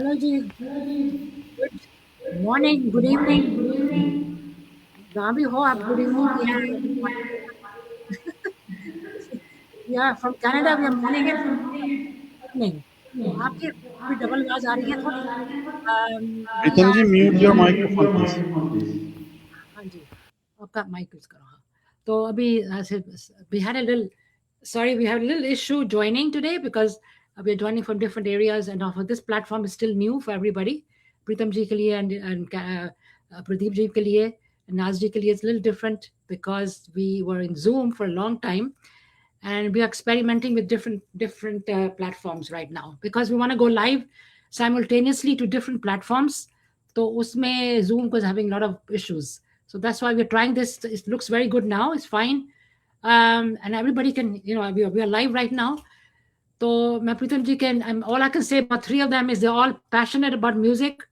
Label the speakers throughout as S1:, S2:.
S1: Hello जी, good morning, good evening, जहाँ भी हो आप, गुड इवनिंग या गुड मॉर्निंग। या from Canada we are morning and evening. तो आपकी भी डबल आवाज आ रही है थोड़ी। We
S2: Pritam ji,
S1: are
S2: mute your microphone please.
S1: हाँ जी, आपका माइक यूज करो। हाँ, तो अभी we had a little sorry, we have a little issue joining today because we are joining from different areas, and also this platform is still new for everybody. Pritam ji ke liye and Pradeep ji ke liye, and Naz ji ke liye it's a little different because we were in Zoom for a long time, and we are experimenting with different platforms right now because we want to go live simultaneously to different platforms. So usme Zoom was having a lot of issues, so that's why we're trying this. It looks very good now, it's fine. And everybody can, we are live right now. So Pritam ji all I can say about three of them is they're all passionate about music,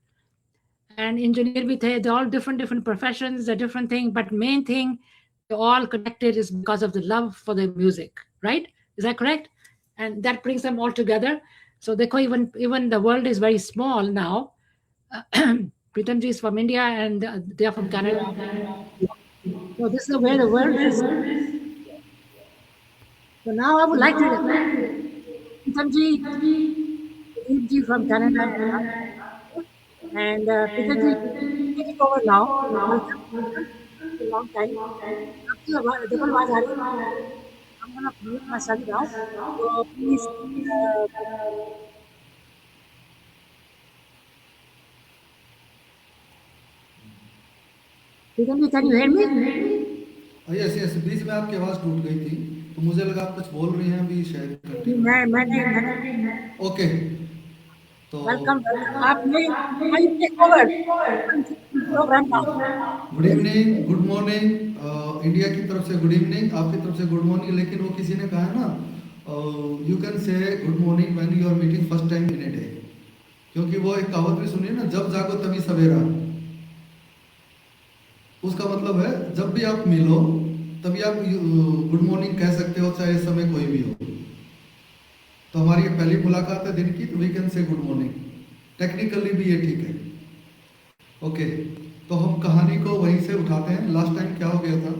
S1: and engineer with they're all different professions, a different thing, but main thing they're all connected is because of the love for the music, right? Is that correct? And that brings them all together. So they call even the world is very small now. Pritam ji is from India and they are from Canada. So this is where the world is. So now I would like to Pritam ji, Pradeep ji from Canada, and Pritam ji taking over now. Welcome, welcome. It's a long time. आपकी double आवाज आ रही है। I'm gonna mute myself now. So please, uh, Pritam ji, can you hear me?
S3: Yes yes, बीच में आपकी आवाज़ टूट गई थी तो मुझे लगा आप कुछ बोल रही हैं, अभी शायद
S1: मैं
S3: ओके। तो
S1: welcome, welcome. आप you take over program now.
S3: Good evening, good morning, India की तरफ से गुड इवनिंग, आपकी तरफ से गुड मॉर्निंग। लेकिन वो किसी ने कहा है ना, you can say good morning when you are meeting first time in a day, क्योंकि वो एक कहावत भी सुनिए ना, जब जागो तभी सवेरा। उसका मतलब है जब भी आप मिलो तभी आप गुड मॉर्निंग कह सकते हो, चाहे इस समय कोई भी हो। तो हमारी ये पहली मुलाकात है दिन की, तो we can say good morning. Technically भी ये ठीक है। ओके, तो हम कहानी को वहीं से उठाते हैं। लास्ट टाइम क्या हो गया था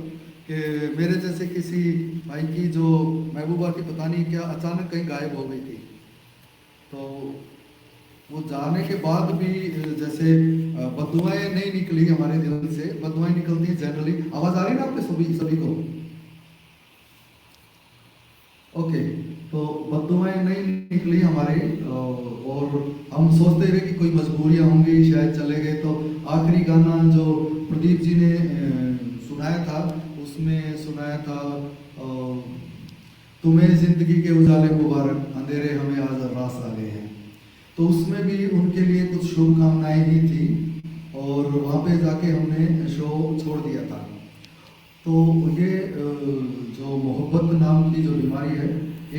S3: कि मेरे जैसे किसी भाई की जो महबूबा की पता नहीं क्या अचानक कहीं गायब हो गई थी। तो वो जाने के बाद भी जैसे बददुआएं नहीं निकली हमारे दिल से। बददुआएं निकलती हैं जनरली। आवाज आ रही है ना आपके सभी को? ओके, तो बददुआएं नहीं निकली हमारे, और हम सोचते रहे कि कोई मजबूरियां होंगी, शायद चले गए। तो आखिरी गाना जो प्रदीप जी ने सुनाया था, उसमें सुनाया था तुम्हें जिंदगी के उजाले मुबारक, अंधेरे हमें आज रास आ गए हैं। तो उसमें भी उनके लिए कुछ शुभकामनाएं ही थी, और वहाँ पे जाके हमने शो छोड़ दिया था। तो ये जो मोहब्बत नाम की जो बीमारी है,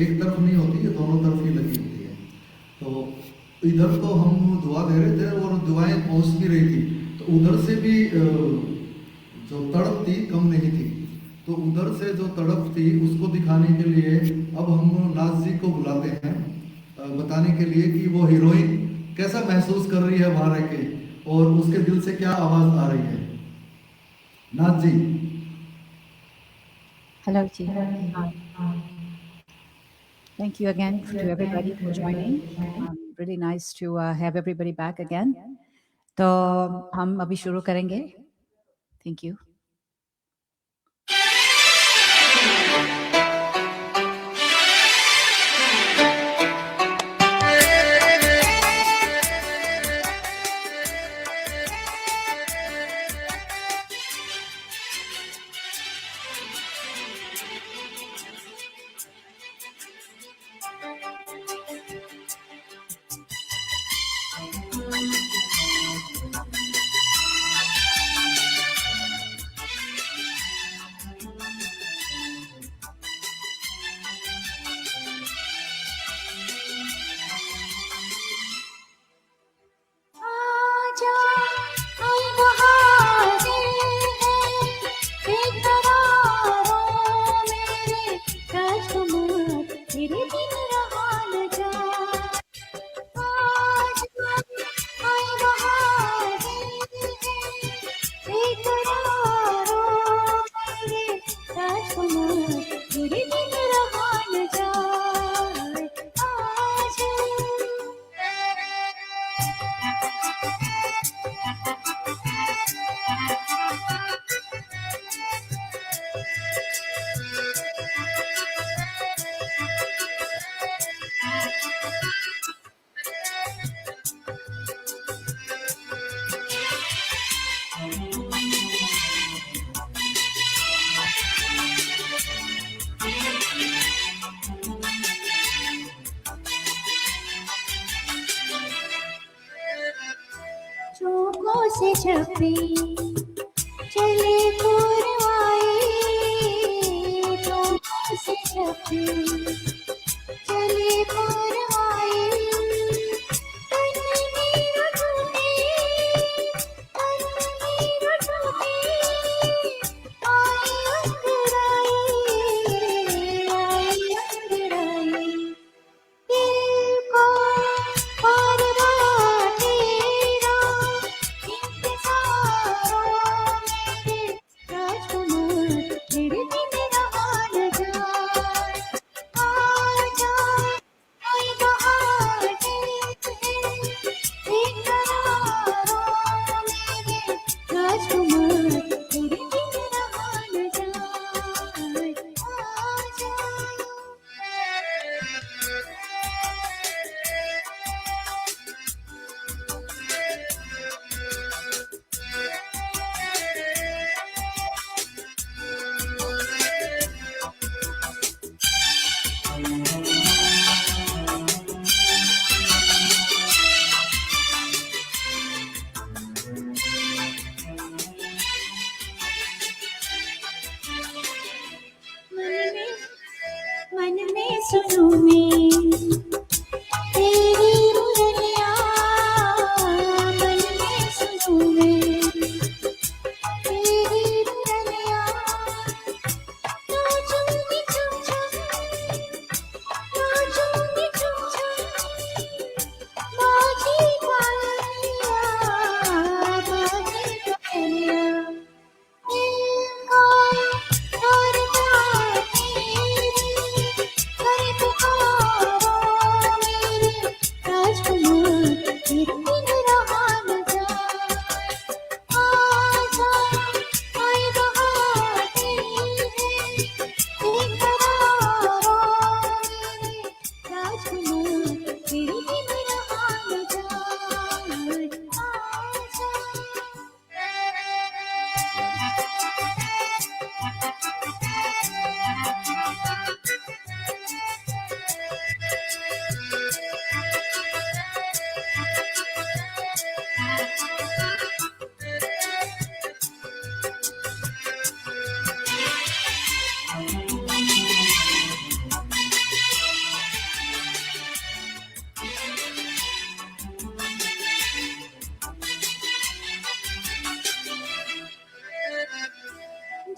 S3: एक तरफ नहीं होती, ये दोनों तरफ ही लगी होती है। तो इधर तो हम दुआ दे रहे थे और दुआएं पहुँच भी रही थी, तो उधर से भी जो तड़प थी कम नहीं थी। तो उधर से जो तड़प थी उसको दिखाने के लिए अब हम नाज जी को बुलाते हैं, बताने के लिए कि वो हीरोइन कैसा महसूस कर रही है वहाँ रह के, और उसके दिल से क्या आवाज आ रही है। नाज जी।
S4: Hello, Ji. Thank you again to everybody for joining. Really nice to have everybody back again. तो हम अभी शुरू करेंगे. Thank you. राजकुमार तेरे बिन रहा न जाए आजा। चौकों से छपी चले पुरवाए, चौकों से छपी चले पुरवाए, तन मेरा टूटे, तन मेरा टूटे, आई अंगड़ाई, आई अंगड़ाई, दिल को बार बार तेरा इंतज़ारों में, राजकुमार तेरे बिन रहा न जाए आजा। कोई बहार बेकरारों में, राजकुमार तेरे बिन रहा न जाए आजा। मन में सुनूं मैं तेरी मुरलियाँ, मन में सुनूं मैं तेरी मुरलियाँ, नाचूंगी चुप चुप, नाचूंगी चुप चुप, बाजी पायलियाँ, बाजी पायलियाँ, दिल को और बात तेरी कर पुकारो मेरे, राजकुमार तेरे बिन रहा न जाए आजा। आई बहार तेरी बेकरारों में, राजकुमार तेरे बिन रहा न जाए आजा।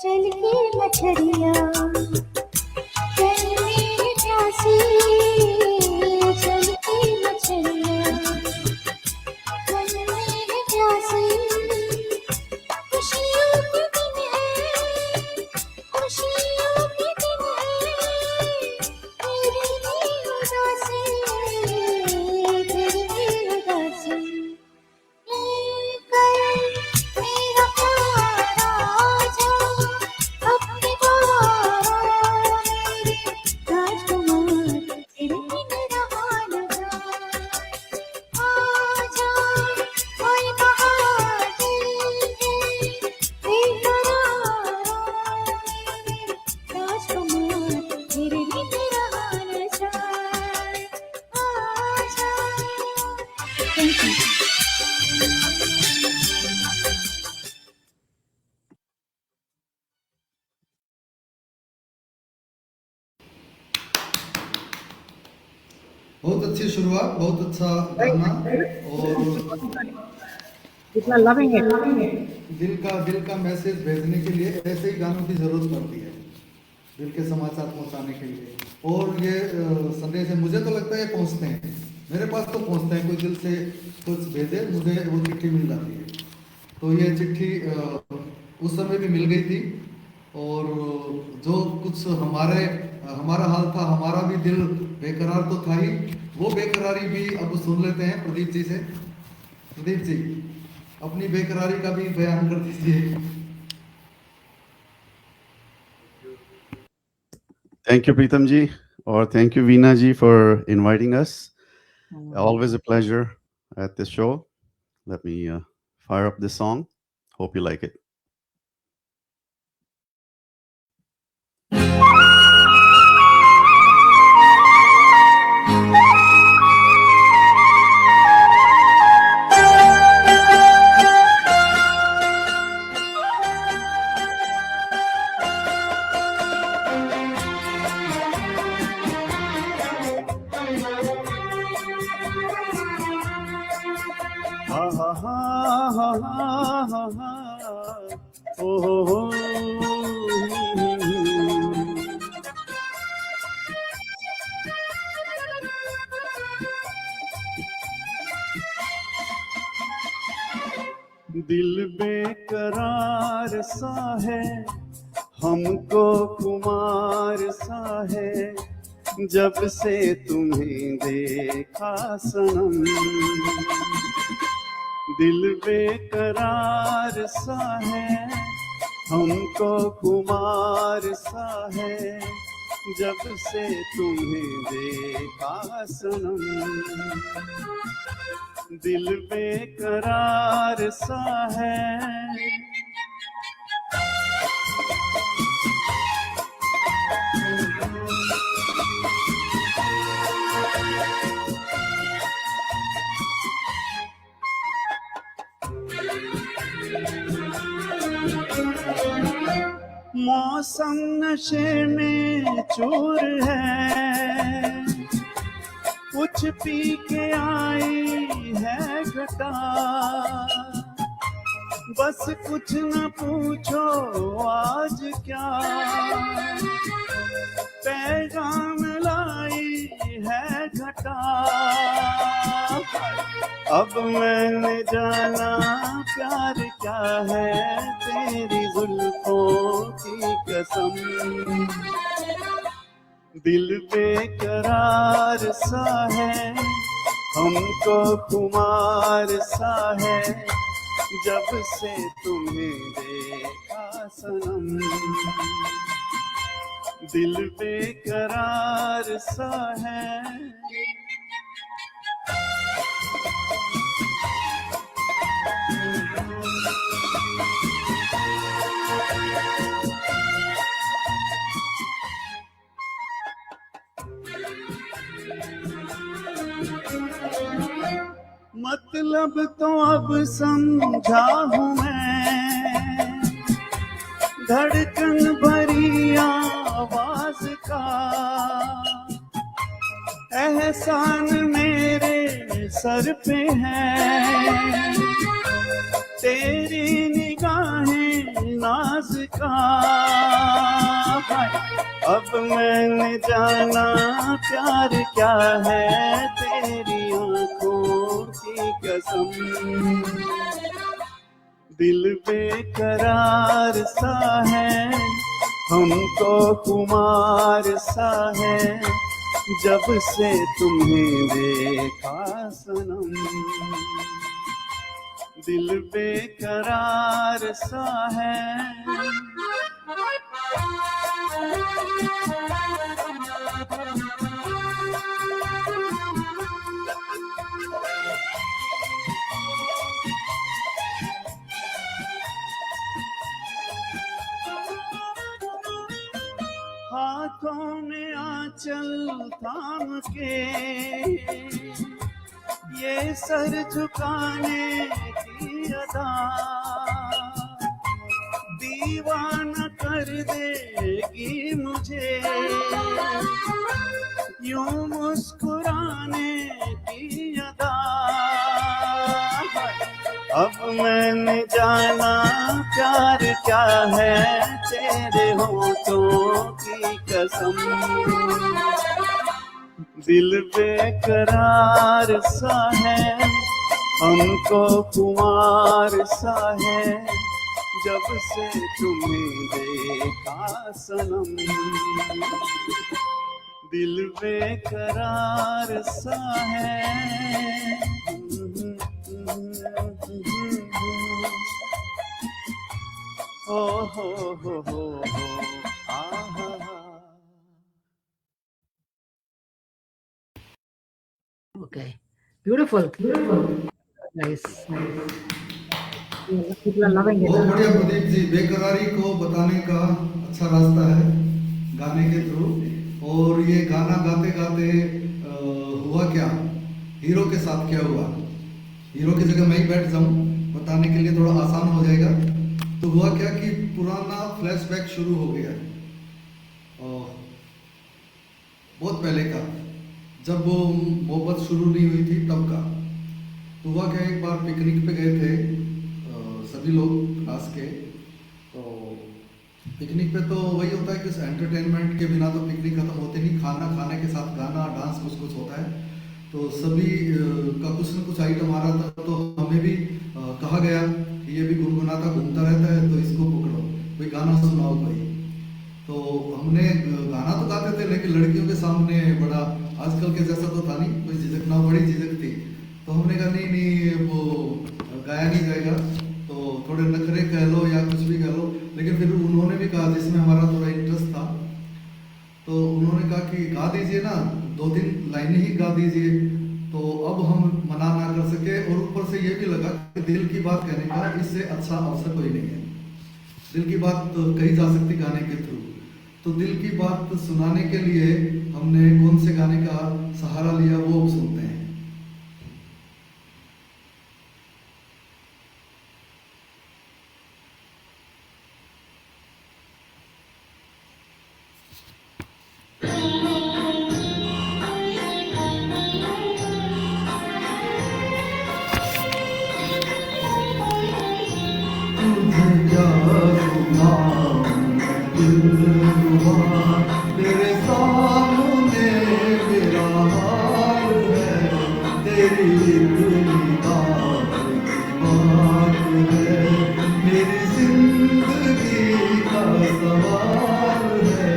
S4: जल की मछलियाँ जल में प्यासी, जल की मछलियाँ जल में प्यासी, खुशियों के दिन है, खुशियों के दिन है, तेरी भी उदासी, तेरी भी उदासी, लेकर मेरा प्यार आजा अपने द्वारों मेरे, राजकुमार तेरे बिन रहा न जाए आजा। कोई बहार दिल के बेकरारों में, राजकुमार तेरे बिन रहा न जाए आजा। Thank you.
S3: बहुत अच्छी शुरुआत, बहुत अच्छा गाना और
S1: People are loving it.
S3: दिल का मैसेज भेजने के लिए ऐसे ही गानों की जरूरत पड़ती है, दिल के समाचार पहुंचाने के लिए। और ये संदेश है, मुझे तो लगता है ये पहुंचते हैं, मेरे पास तो पहुंचते हैं, कोई दिल से कुछ भेजे मुझे वो चिट्ठी मिल जाती है। तो ये चिट्ठी उस समय भी मिल गई थी और जो कुछ हमारा हाल था, हमारा भी दिल बेकरार तो था ही, वो बेकरारी भी अब सुन लेते हैं प्रदीप जी से। प्रदीप जी अपनी बेकरारी का भी बयान कर दीजिए।
S2: Thank you, Pritam ji, or thank you, Veena ji, for inviting us. Always a pleasure at this show. Let me fire up this song. Hope you like it. Ha ha ha ha ha ha ha. Oh ho ho. दिल बेकरार सा है, हमको खुमार सा है, जब से तुम्हें देखा सनम। दिल बेकरार सा है, हमको खुमार सा है, जब से तुम्हें देखा सनम। दिल बेकरार सा है। मौसम नशे में चूर है, कुछ पी के आई है घटा, बस कुछ न पूछो आज क्या पैगाम लाई है घटा। अब मैंने जाना प्यार क्या है, तेरी जुल्फों की कसम। दिल बेकरार सा है, हमको खुमार सा है, जब से तुम्हें देखा सनम। दिल बेकरार सा है। मतलब तो अब समझा हूँ मैं, धड़कन भरी आवाज का एहसान मेरे सर पे है, तेरी निगाहें नाज का। अब मैंने जाना प्यार क्या है, तेरी आंखों की कसम। दिल बेकरार सा है, हमको खुमार सा है, जब से तुम्हें देखा सनम। दिल बेकरार सा है। हाथों में आंचल थाम के ये सर झुकाने की अदा दीवाना कर देगी मुझे, यूं मुस्कुराने की अदा। अब मैंने जाना प्यार क्या है, तेरे होठों की कसम। दिल बेकरार सा है, हमको खुमार सा है, जब से तुम्हें देखा सनम, दिल बेकरार सा है। ओ हो आहा।
S1: Okay, beautiful, nice. People are loving it.
S3: बहुत बढ़िया प्रदीप जी, बेकरारी को बताने का अच्छा रास्ता है गाने के थ्रू। और ये गाना गाते गाते हुआ क्या, हीरो के साथ क्या हुआ, हीरो की जगह मैं ही बैठ जाऊं बताने के लिए, थोड़ा आसान हो जाएगा। तो हुआ क्या कि पुराना फ्लैशबैक शुरू हो गया, और बहुत पहले का, जब वो मोहब्बत शुरू नहीं हुई थी तब का। तो हुआ क्या, एक बार पिकनिक पे गए थे सभी लोग क्लास के। तो पिकनिक पे तो वही होता है कि एंटरटेनमेंट के बिना तो पिकनिक खत्म होते नहीं, खाना खाने के साथ गाना डांस कुछ कुछ होता है। तो सभी का कुछ न कुछ आइटम आ रहा था, तो हमें भी कहा गया कि ये भी गुनगुनाता घूमता रहता है, तो इसको पकड़ो, कोई गाना सुनाओ कोई। तो हमने गाना तो गाते थे, लेकिन लड़कियों के सामने बड़ा आजकल के जैसा तो था नहीं, कोई झिझकना, बड़ी झिझक थी। तो हमने कहा नहीं वो गाया नहीं जाएगा, तो थोड़े नखरे कह लो या कुछ भी कह लो। लेकिन फिर उन्होंने भी कहा, जिसमें हमारा थोड़ा इंटरेस्ट था, तो उन्होंने कहा कि गा दीजिए ना, 2-3 लाइनें ही गा दीजिए। तो अब हम मना ना कर सके, और ऊपर से ये भी लगा कि दिल की बात कहने का इससे अच्छा अवसर कोई नहीं है। दिल की बात तो कही जा सकती गाने के थ्रू। तो दिल की बात सुनाने के लिए हमने कौन से गाने का सहारा लिया, वो अब सुनते हैं। तेरे सामने मेरा हाल है, तेरी बात है, मेरी जिंदगी का सवाल है,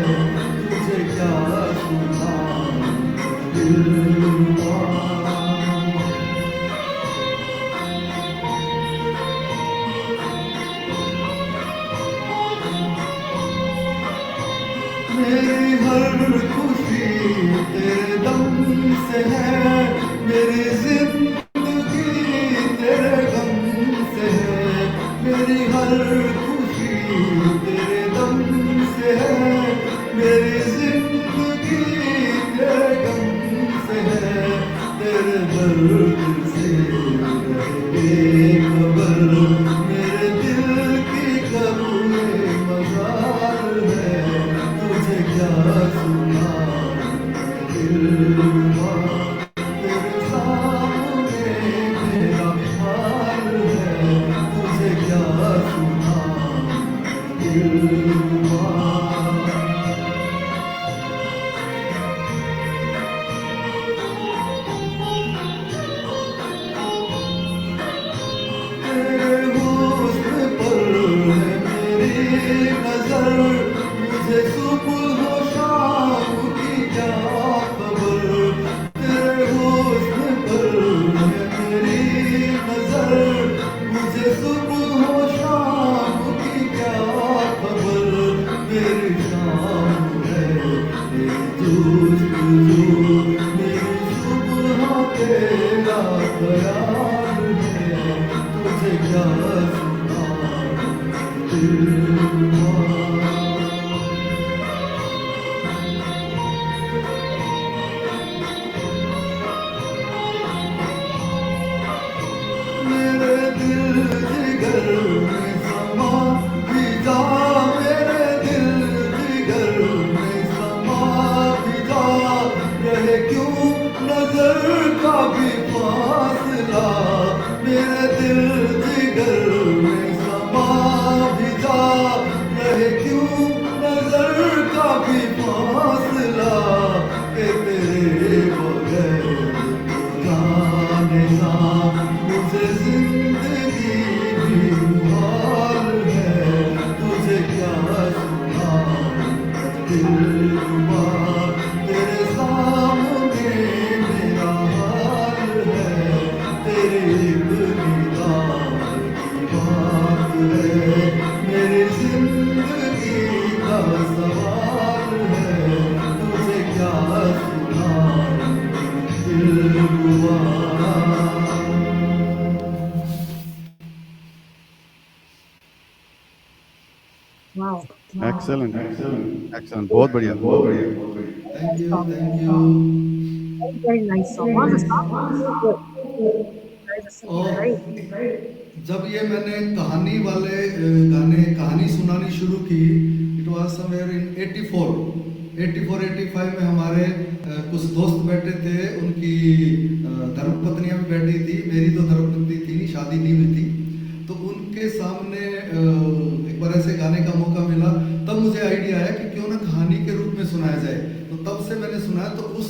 S3: तुझे क्या सुनाऊं दिलवा। मेरी हर खुशी तेरे दम से है, मेरी जिंदगी तेरे गम से है। मेरी हर खुशी तेरे दम से है, मेरी जिंदगी तेरे गम से है। तेरे दर्द से रहे खबर, मेरे दिल की कब्र मजार है, तुझे क्या सुनाऊं दिलवा। तेरे सामने मेरा हाल है, तुझे क्या सुनाऊं दिलवा। तेरे हुस्न पर है मेरी नजर, मुझे सुबह हो शाम की क्या खबर। तेरे हुस्न पर है मेरी नजर, मुझे सुबह हो शाम की क्या खबर। मेरी शाम है तेरी जुस्तजू, मेरी सुबह तेरा ख्याल है, तुझे क्या सुनाऊं दिलवा। मेरे दिल जिगर में समा भी जा, मेरे दिल जिगर में समा भी जा, रहे क्यों नजर का भी फासला। मेरे दिल जिगर में समा भी जा, रहे क्यों नजर का भी फासला। के तेरे बगैर तो जाने ना, मुझे जिंदगी भी मुहाल है, दिलरुबा तेरे सामने मेरा हाल है, तेरी एक निगाह की बात है, मेरी जिंदगी का सवाल है, तुझे क्या सुनाऊं दिलरुबा।
S1: Wow.
S2: Excellent, excellent. बहुत बढ़िया, बहुत बढ़िया।
S3: Thank you, thank you.
S1: Very nice song. Wow, the song was so good. You guys are singing
S3: और
S1: great.
S3: जब ये मैंने कहानी वाले गाने कहानी सुनानी शुरू की, इट वाज समवेयर इन 84 85 में हमारे कुछ दोस्त बैठे थे, उनकी धर्मपत्नियां भी बैठी थी, मेरी तो धर्मपत्नी थी नहीं, शादी नहीं हुई थी, तो उनके सामने एक बार ऐसे गाने का मौका मिला, तब मुझे आइडिया आया कि क्यों ना कहानी के रूप में सुनाया जाए, तो तब से मैंने सुना। तो उस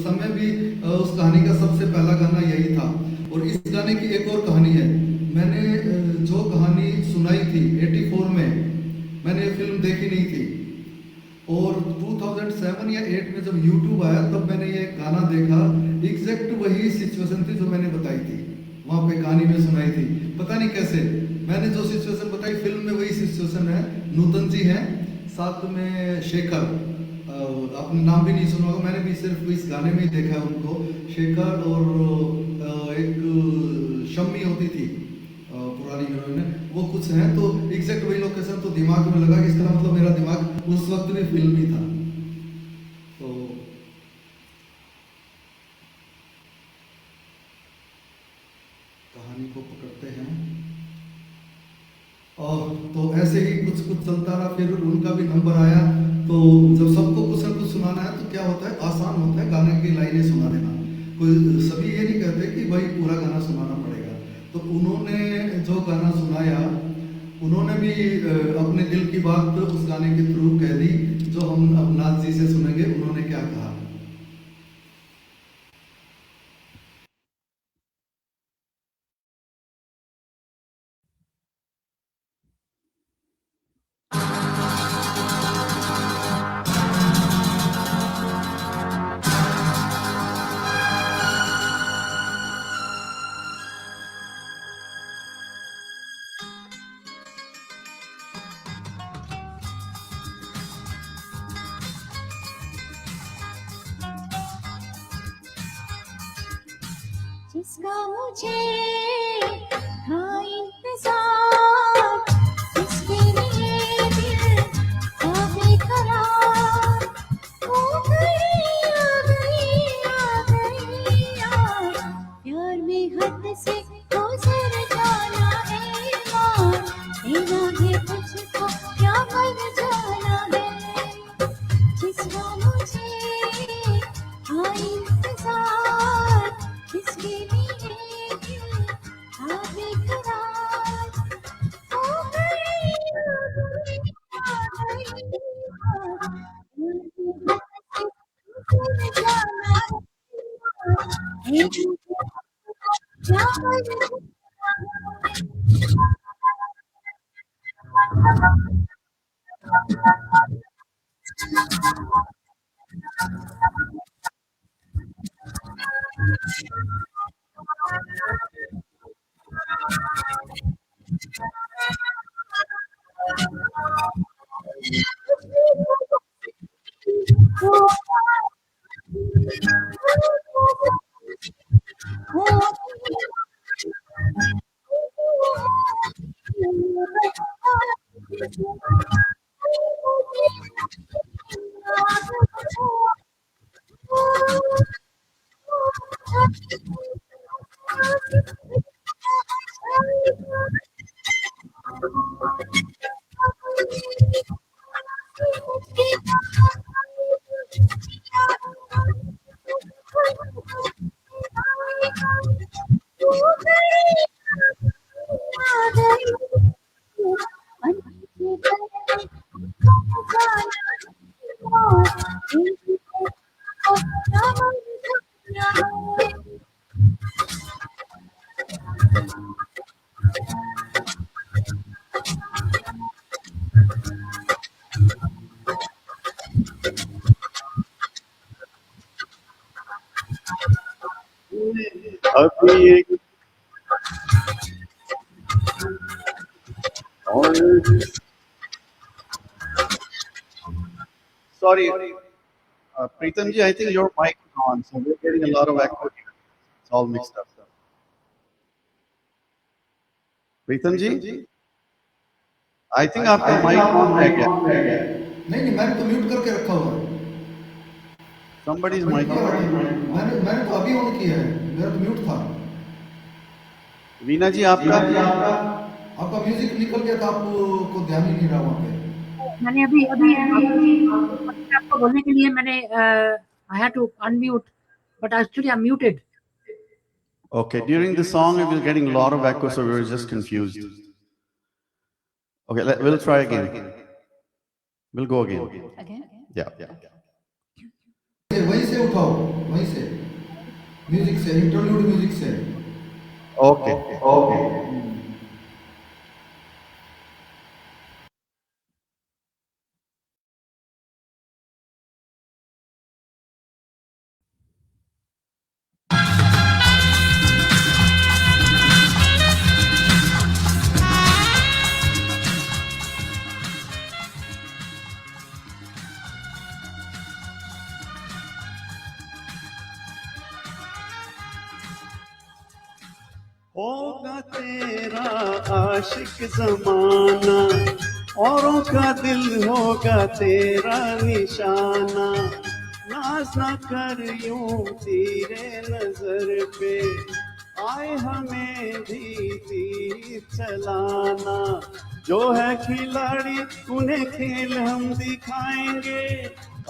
S3: समय भी उस कहानी का सबसे पहला गाना यही था। और इस गाने की एक और कहानी है, मैंने जो कहानी सुनाई थी 84 में, मैंने ये फिल्म देखी नहीं थी, और 2007 या 8 में जब YouTube आया तब मैंने ये गाना देखा, एग्जैक्ट वही सिचुएशन थी जो मैंने बताई थी, वहाँ पे कहानी में सुनाई थी। पता नहीं कैसे मैंने जो सिचुएशन बताई फिल्म में वही सिचुएशन है। नूतन जी हैं, साथ में शेखर, आपने नाम भी नहीं सुना होगा, मैंने भी सिर्फ इस गाने में ही देखा है उनको, शेखर और एक शम्मी होती थी पुरानी हीरोइन, वो कुछ हैं, तो एग्जैक्ट वही लोकेशन तो दिमाग में लगा कि इसका मतलब मेरा दिमाग उस वक्त भी फिल्म ही था। तो कहानी को पकड़ते हैं, और तो ऐसे ही कुछ कुछ चलता रहा, फिर उनका भी नंबर आया। तो जब सबको कुछ न कुछ सुनाना है तो क्या होता है, आसान होता है गाने की लाइनें सुना देना, कोई सभी ये नहीं कहते कि भाई पूरा गाना सुनाना पड़ेगा। तो उन्होंने जो गाना सुनाया, उन्होंने भी अपने दिल की बात उस गाने के थ्रू कह दी, जो हम अब नाथ जी से सुनेंगे उन्होंने क्या कहा।
S5: जिसका मुझे था इंतजार, जिसके लिए दिल था बेकरार, हो गई आ गई आ गई यार, प्यार में हद से गुजर जाना है मार, देना है तुझको क्या मर जाना है, जिसका मुझे था इंतजार, जिसके लिए दिल था बेकरार, हो गई आ गई यार, गुजर जाना है, क्या मर
S2: अभी एक sorry, Pritam ji, I think your mic is on, so we're getting a lot of echo here. It's all mixed up. Pritam ji, I think आपका mic on है क्या?
S3: नहीं मैंने तो म्यूट करके रखा हुआ है।
S2: Somebody's mic is on.
S3: मैंने तो अभी ऑन किया है, मेरा तो म्यूट था।
S2: वीना जी आपका
S3: म्यूजिक निकल गया था, आपको ध्यान ही नहीं रहा वहाँ पे।
S1: मैंने अभी अभी आपको बोलने के लिए मैंने I had to unmute, but actually I'm muted.
S2: Okay, during the song we were getting a lot of echo, so we were just confused. Okay, we'll try again. We'll go again.
S4: Again?
S2: Yeah.
S3: वहीं से उठाओ, वहीं से music से, interlude music से।
S2: Okay. होगा तेरा आशिक जमाना, औरों का दिल होगा तेरा निशाना, नाज ना कर यूं तेरे नजर पे, आए हमें भी तीर चलाना, जो है खिलाड़ी उन्हें खेल हम दिखाएंगे,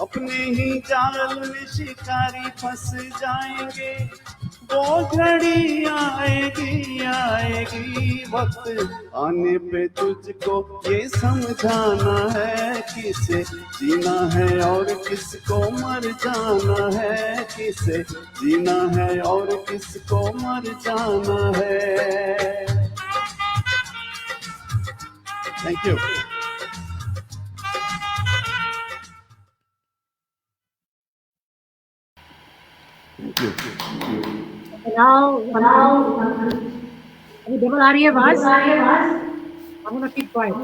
S2: अपने ही जाल में शिकारी फंस जाएंगे, वो घड़ी आएगी वक्त आने पे तुझको ये समझाना है, किसे जीना है और किसको मर जाना है, किसे जीना है और किसको मर जाना है। Thank you.
S1: Now, अभी डबल आ रही है आवाज। I'm gonna keep quiet.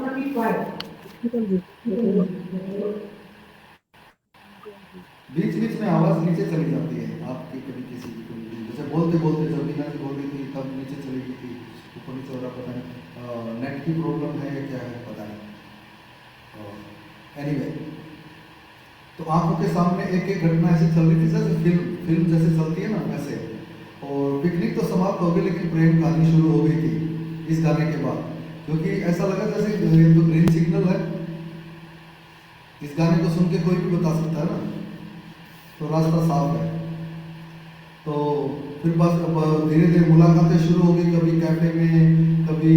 S3: बीच में आवाज नीचे चली जाती है आपकी, कभी किसी की, जैसे बोलते जब वीना जी बोल रही थी तब नीचे चली गई थी, ऊपर नीचे हो रहा, पता नहीं नेट की प्रॉब्लम है या क्या है, पता नहीं। एनीवे, तो आंखों के सामने एक घटना ऐसी चल रही थी जैसे फिल्म जैसे चलती है ना वैसे, और पिकनिक तो समाप्त हो गई लेकिन प्रेम कहानी शुरू हो गई थी इस गाने के बाद, क्योंकि ऐसा लगा जैसे ये तो ग्रीन सिग्नल है, इस गाने को सुन के कोई भी बता सकता है ना, तो रास्ता साफ है। तो फिर बस धीरे धीरे मुलाकातें शुरू हो गई, कभी कैफे में, कभी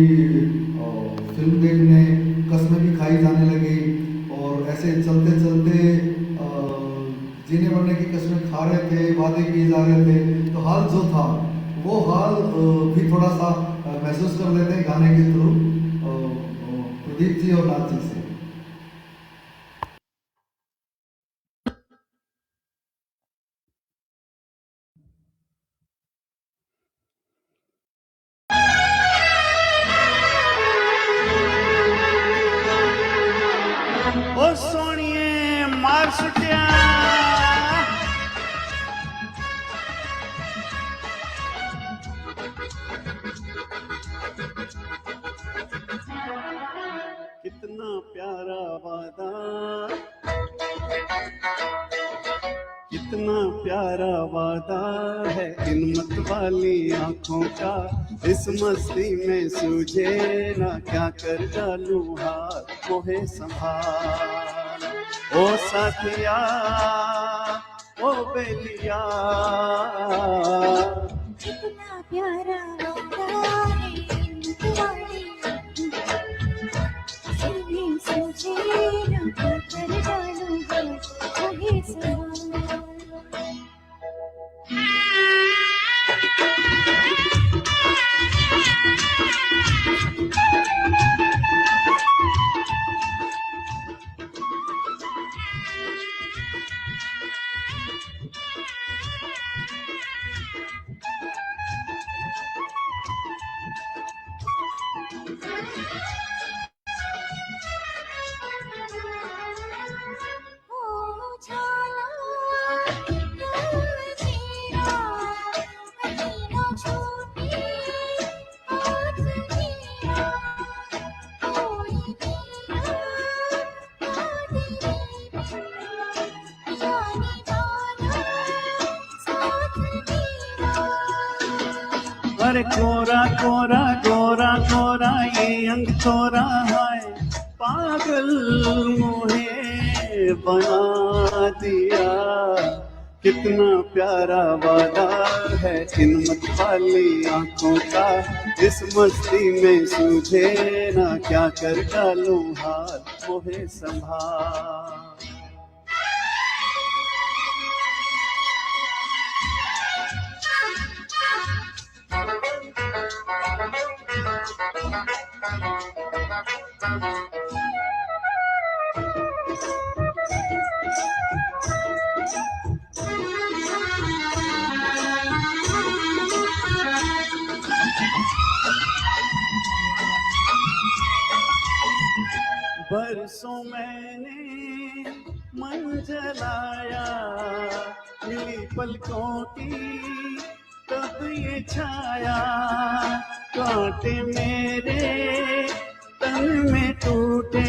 S3: फिल्म देखने, कस्में भी खाई जाने लगी, और ऐसे चलते चलते जीने मरने की कस्में खा रहे थे, वादे किए जा रहे थे। तो हाल जो था वो हाल भी थोड़ा सा महसूस कर लेते हैं गाने के थ्रू प्रदीप जी और नाथ जी से।
S2: ओ सोनिए मार सुटिया, कितना प्यारा वादा, कितना प्यारा वादा है इन मत वाली आंखों का, इस मस्ती में सूझे ना क्या कर डालूं हाथ, मोहे संभाल ओ साथिया ओ बेलिया,
S5: कितना प्यारा वादा है तुम्हारी, फिर भी सोचे न कर डालूंगा वही सवाल। मेरा हसीना छूटी हाथ मेरा कोई मेरा याद मेरा यानी जाना साथ मेरा
S2: अरे कोरा कोरा कोरा कोरा ये अंग कोरा है पागल मुझे बना दिया कितना प्यारा वादा है इन मत वाली आंखों का इस मस्ती में सूझे ना क्या कर डालूं हाथ मोहे संभाल बरसों मैंने मन जलाया मिली पलकों की तब ये छाया कांटे मेरे तन में टूटे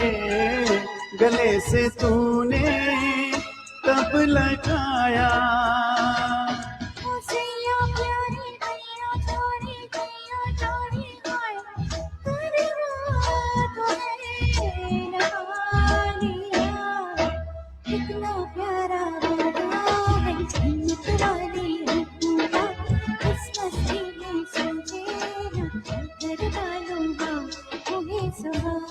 S2: गले से तूने तब लगाया
S5: मुझैया प्यारी गैया चोरी हाय करवा तो है नहा लिया कितना प्यारा वादा है हिम्मत वाली आंखों का इस मस्ती में सूझे ना कर डालूंगा तुम्हें सवाल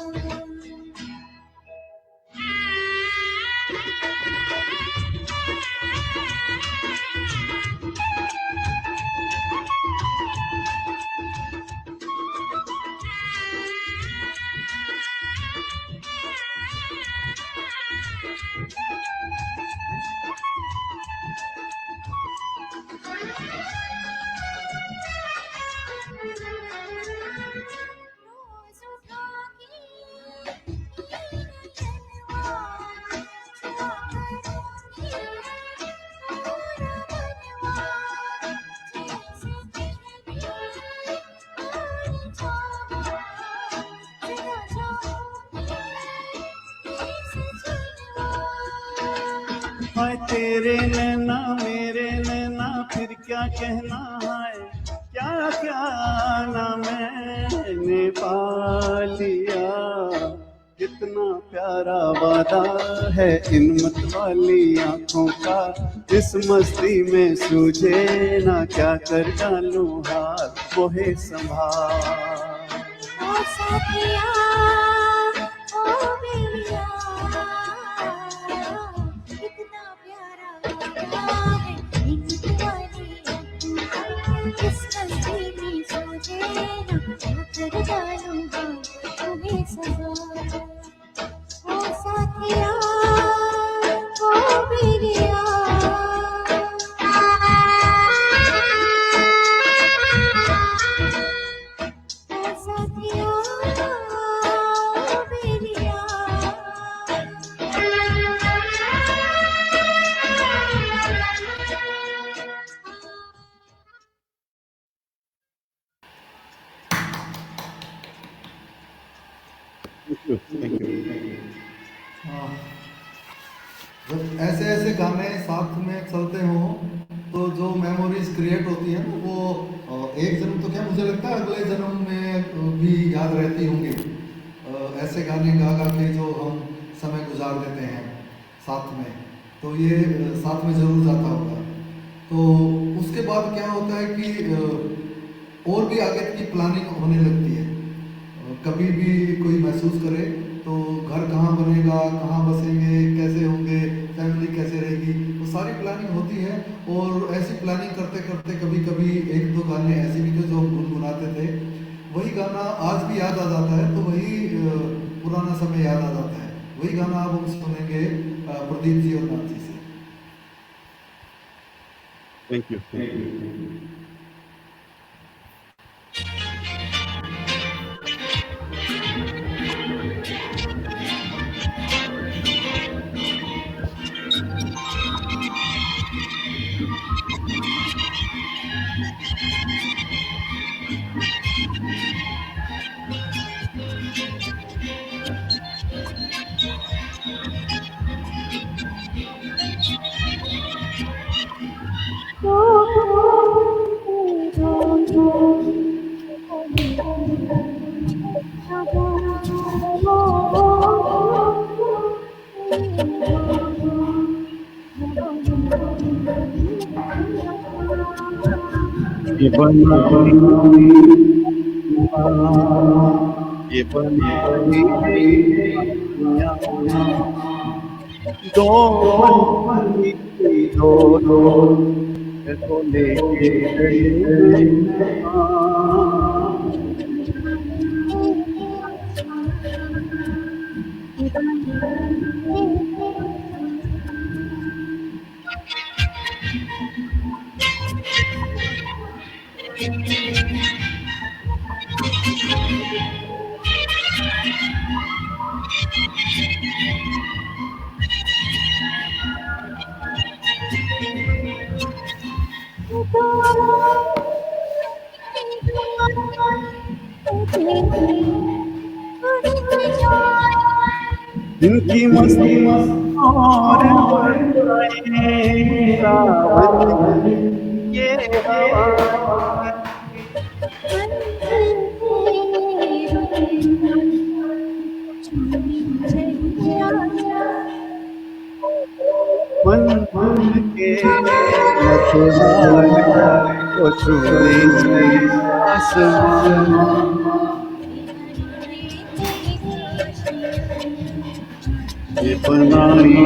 S5: रोज उठा के जनवा छुआ करूंगी पूरा बनवा जैसे तेरी और छावा तेरा चाहूंगी इस जनवा
S2: हाय तेरे नैना मेरे नैना फिर क्या कहना है क्या क्या ना मैंने पा लिया कितना प्यारा वादा है इन मत वाली आंखों का इस मस्ती में सूझे ना क्या कर डालूं हाथ मोहे संभाल
S5: ओ साथिया ओ बेलिया कितना प्यारा वादा है हिम्मत वाली आंखों का इस मस्ती में सूझे ना क्या कर डालूंगा तुम्हें सवाल ओ साथिया ओ बेलिया ओ साथिया ओ बेलिया
S3: हाँ, जब ऐसे ऐसे गाने साथ में चलते हों तो जो मेमोरीज क्रिएट होती है ना वो एक जन्म तो क्या मुझे लगता है अगले जन्म में भी याद रहती होंगी ऐसे गाने गा गा के जो हम समय गुजार देते हैं साथ में तो ये साथ में ज़रूर जाता होगा तो उसके बाद क्या होता है कि और भी आगे की प्लानिंग होने लगती है कभी भी कोई महसूस करे तो घर कहाँ बनेगा कहाँ बसेंगे कैसे होंगे फैमिली कैसे रहेगी वो सारी प्लानिंग होती है और ऐसी प्लानिंग करते करते कभी कभी एक दो गाने ऐसे भी थे जो हम गुनगुनाते थे वही गाना आज भी याद आ जाता है तो वही पुराना समय याद आ जाता है वही गाना अब हम सुनेंगे प्रदीप जी और नाथ जी से
S2: थैंक यू ये बनाई ये बनाई दो बंदी दो दो को लेके इनकी मस्ती और बढ़ाए सावन ये हवा मन मन के मतवाल को छूने आसमान ये बनाई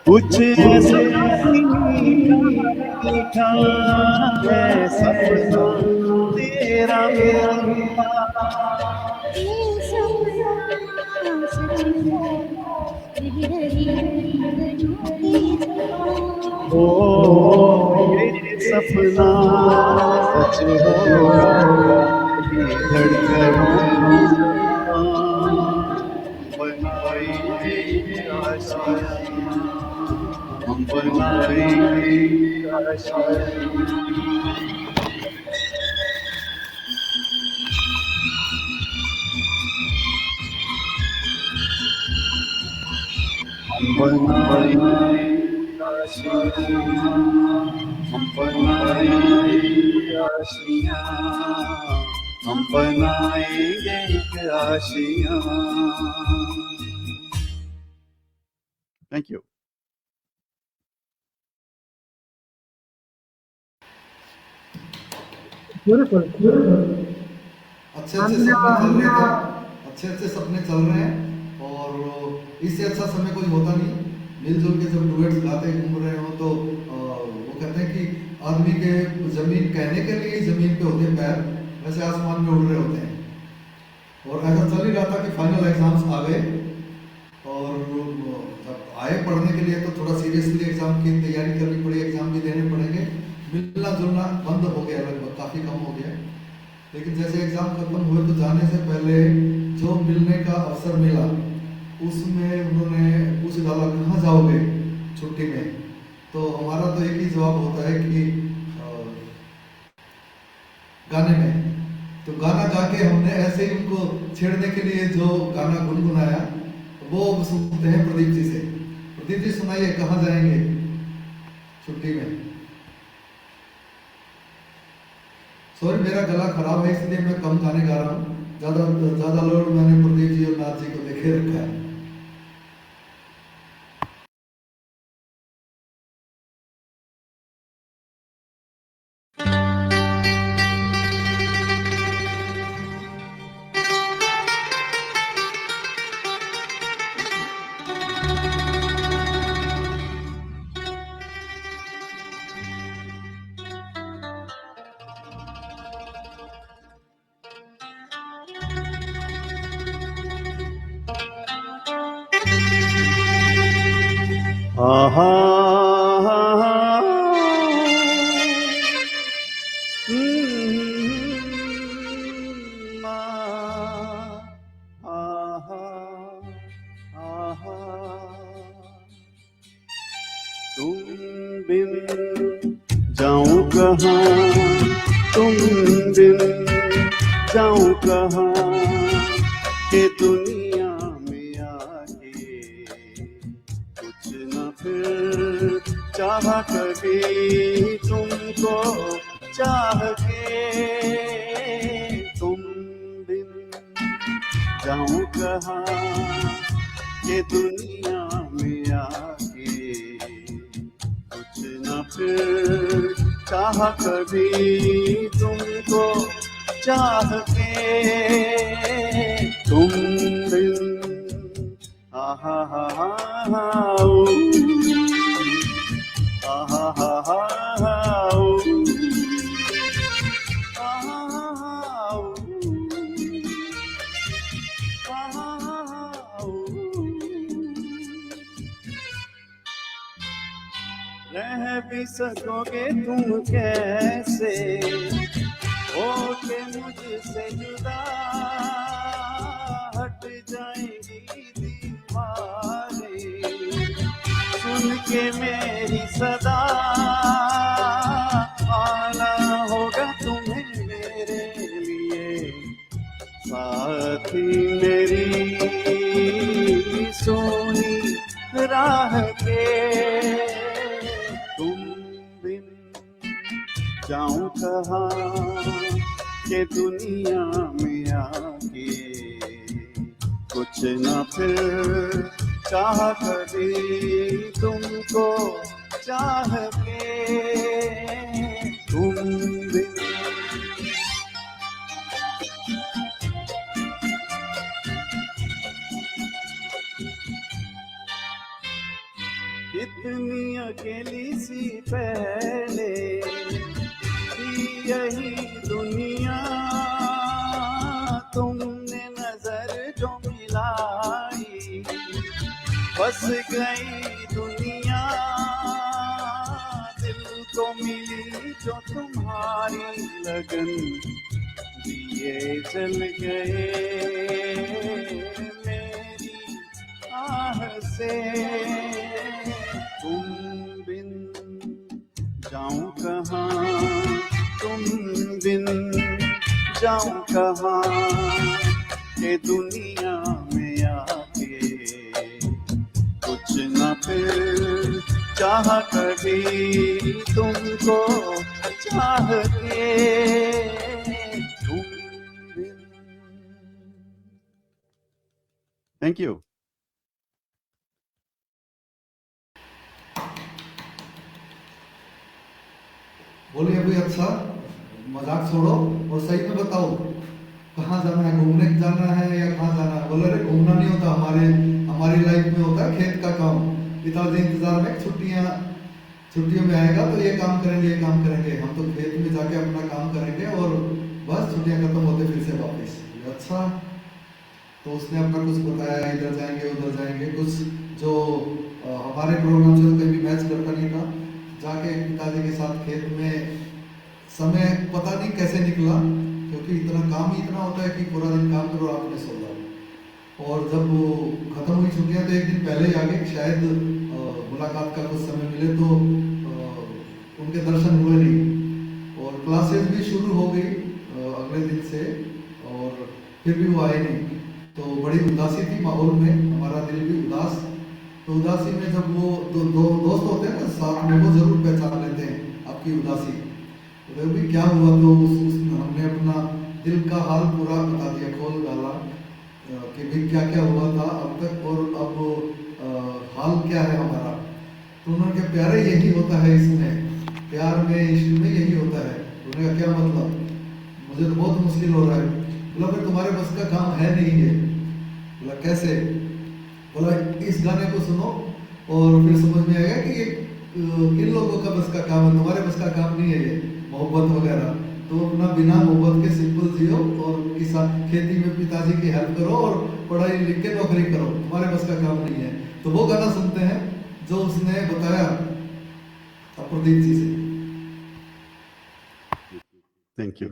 S2: कुछ ऐसे मीठा है सपना तेरा मेरा ओ ये सपना सच होगा ये धड़कनों बनाएंगे आशियाँ हम बनाएंगे आशियाँ हम बनाएंगे आशियाँ हम बनाएंगे आशियाँ हम बनाएंगे आशियाँ Thank you.
S1: Beautiful.
S3: अच्छे अच्छे सपने चल रहे थे, अच्छे अच्छे सपने चल रहे हैं और इससे अच्छा समय कोई होता नहीं। मिलजुल के जब डुएट्स गाते घूम रहे हो तो वो कहते हैं कि आदमी के जमीन कहने के लिए जमीन पे होते हैं पैर, वैसे आसमान में उड़ रहे होते हैं। और ऐसा चल ही रहा था कि फाइनल एग्जाम्स आ गए और जब आए पढ़ने के लिए तो थोड़ा सीरियसली एग्जाम की तैयारी करनी पड़ी, एग्जाम भी देने पड़ेंगे। मिलना जुलना बंद हो गया, लगभग काफ़ी कम हो गया। लेकिन जैसे एग्जाम खत्म हुए तो जाने से पहले जो मिलने का अवसर मिला उसमें उन्होंने पूछ डाला कहाँ जाओगे छुट्टी में। तो हमारा तो एक ही जवाब होता है कि गाने में। तो गाना गा के हमने ऐसे ही उनको छेड़ने के लिए जो गाना गुनगुनाया वो सुनते हैं प्रदीप जी से। प्रदीप जी सुनाइए, कहाँ जाएंगे छुट्टी में। सॉरी मेरा गला खराब है इसलिए मैं कम गाने गा रहा हूँ, ज़्यादा लोड मैंने प्रदीप जी और नाथ जी को देखे रखा है।
S2: आहा आहा आहा तुम बिन जाऊं कहाँ, तुम बिन जाऊं कहाँ के दुनिया में आके कुछ न फिर चाह कभी तुमको चाह के, तुम बिन जाऊं कहाँ के दुनिया में आके कुछ न फिर चाह कभी तुमको चाह के, तुम बिन आहा हा हा हा आहा हा हा हा रह भी सकोगे तुम कैसे होके मुझसे जुदा, हट जाएंगी दीवारें सुन के मेरी सदा, आना होगा तुम्हें मेरे लिए साथी मेरी सोनी राह के, तुम बिन जाऊं कहाँ के दुनिया में आके कुछ न फिर चाह कभी तुमको चाह के, तुम बिन कितनी अकेली सी पहले थी यही दुनिया, तुमने नजर जो मिलाई बस गई दुनिया, दिल को मिली जो तुम्हारी लगन दिए जल गए मेरी आह से, तुम बिन जाऊं कहाँ, तुम बिन जाऊं कहाँ के दुनिया में आके कुछ न फिर चाह कभी तुमको चाह के, तुम बिन। Thank you.
S3: बोलिए भाई, अच्छा मजाक छोड़ो और सही में बताओ कहाँ जाना है, घूमने जाना है या कहाँ जाना है? बोले रे घूमना नहीं होता, हमारी लाइफ में होता है खेत का काम। पिताजी इंतजार में छुट्टियों में आएगा तो ये काम करेंगे ये काम करेंगे, हम तो खेत में जाके अपना काम करेंगे और बस छुट्टियां खत्म होते फिर से वापस। अच्छा, तो उसने अपना कुछ बताया, इधर जाएंगे उधर जाएंगे, कुछ जो हमारे प्रोग्राम से तो कहीं भी मैच करता नहीं था। जाके पिताजी के साथ खेत में समय पता नहीं कैसे निकला, क्योंकि इतना काम ही इतना होता है कि पूरा दिन काम करो रात में सो जाओ। और जब वो खत्म हुई छुट्टियां तो एक दिन पहले ही आ गए, शायद मुलाकात का कुछ समय मिले तो उनके दर्शन हुए नहीं। और क्लासेस भी शुरू हो गई अगले दिन से और फिर भी वो आए नहीं, तो बड़ी उदासी थी माहौल में, हमारा दिल भी उदास। तो उदासी में जब वो दो दोस्त होते हैं ना साथ में, वो जरूर पहचान लेते हैं आपकी उदासी। तो भी क्या हुआ, तो हमने अपना दिल का हाल पूरा बता दिया, खोल डाला कि भाई क्या क्या हुआ था अब तक और अब हाल क्या है हमारा। तो उन्होंने कहा प्यारे यही होता है, इसमें प्यार में इश्क में यही होता है। उन्होंने कहा क्या मतलब, मुझे तो बहुत मुश्किल हो रहा है। बोला फिर तुम्हारे बस का काम है नहीं है। बोला कैसे? बोला इस गाने को सुनो और फिर समझ में आएगा कि ये किन लोगों का बस का काम है, तुम्हारे बस का काम नहीं है ये मोहब्बत वगैरह। तो अपना बिना मोहब्बत के सिंपल जियो और किसान खेती में पिताजी की हेल्प करो और पढ़ाई लिख के नौकरी करो, तुम्हारे बस का काम नहीं है। तो वो गाना सुनते हैं जो उसने बताया प्रदीप जी से।
S2: Thank you.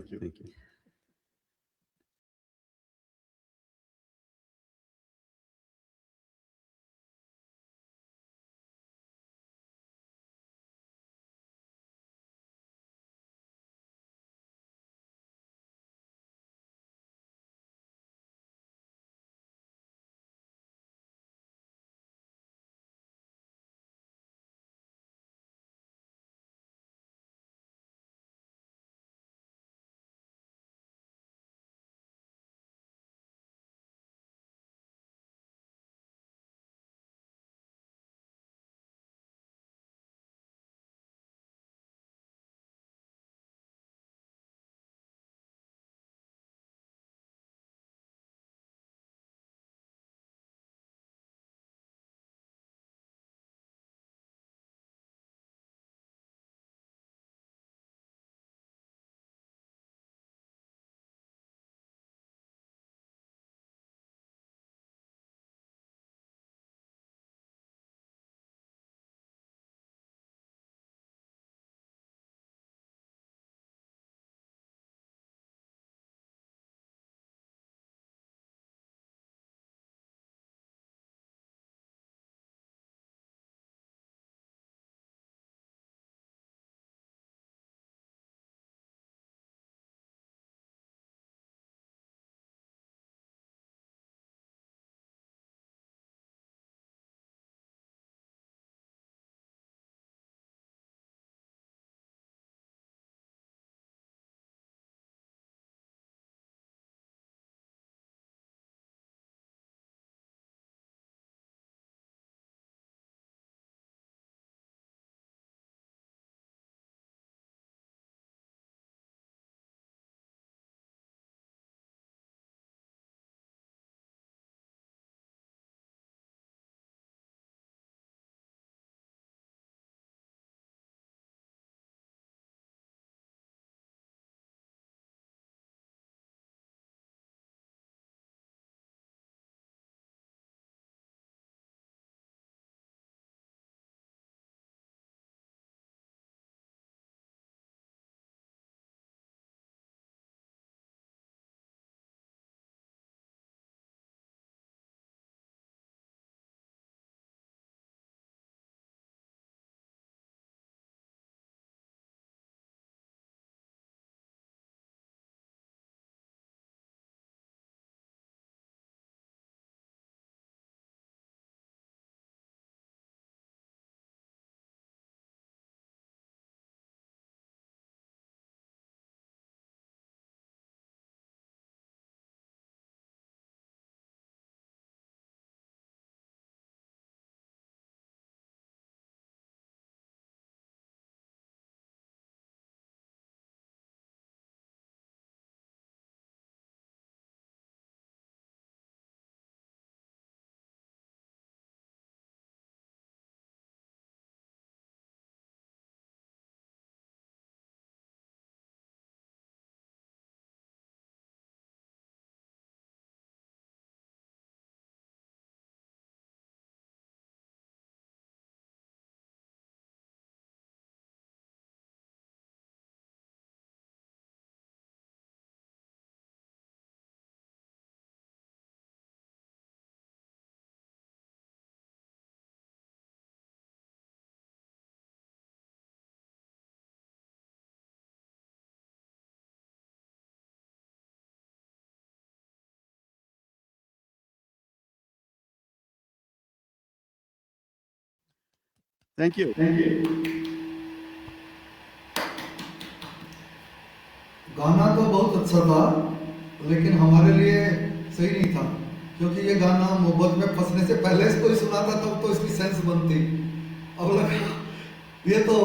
S2: Thank you.
S3: गाना तो बहुत अच्छा था, लेकिन हमारे लिए सही नहीं था, क्योंकि ये गाना मोहब्बत में फंसने से पहले इसको ही सुना था, तब तो इसकी सेंस बनती। अब लगा ये तो